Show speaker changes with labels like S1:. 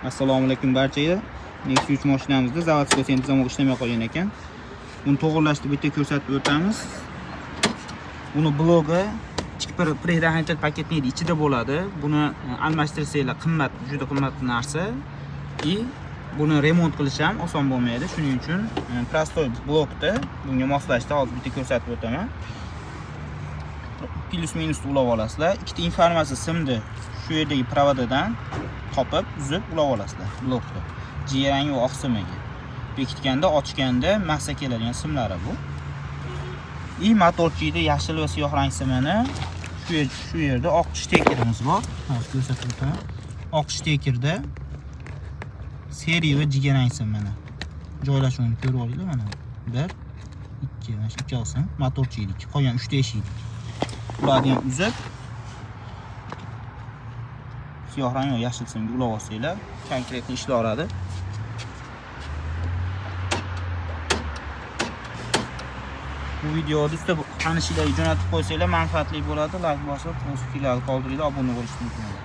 S1: Assalomu alaykum barchaga. Nexus 3 mashinamizda zavodskiy sentizamog ishlamay qolgan ekan. Buni to'g'rilashni bitta ko'rsatib o'tamiz. Buni blogi bir predominant paketning ichida bo'ladi. Buni almashtirsanglar qimmat, juda qimmat narsa. Buni remont qilish ham oson bo'lmaydi. Shuning uchun prostoy blokda bunga moslashda hozir bitta ko'rsatib o'taman. Plus minus ulab olasizlar. Ikkita informatsiya simni shu yerdagi provodadan topib, uzib ulab olasizlar blokda. Jigarang va oq simaga. Bekitganda, ochganda massa keladigan simlari bu. Motorchida yashil va siyoh rang simini shu yerda oq shtekirimiz bor. Hozir ko'rsatib o'taman. Oq shtekirda seriya va jigarang sim mana. Joylashuvini ko'rib olinglar mana. 1 2 mana shu ikkalasi motorchilik. Qolgan 3 ta eshik. Ularni ham uzib siyoh rang va yashil simga ulab olsanglar, konkretni ishla oladi. Bu videoni ustida tanishlarga jo'natib qo'ysanglar manfaatli bo'ladi. Like bosib, o'z fikrlaringizni qoldiringlar, obuna bo'lishni unutmanglar.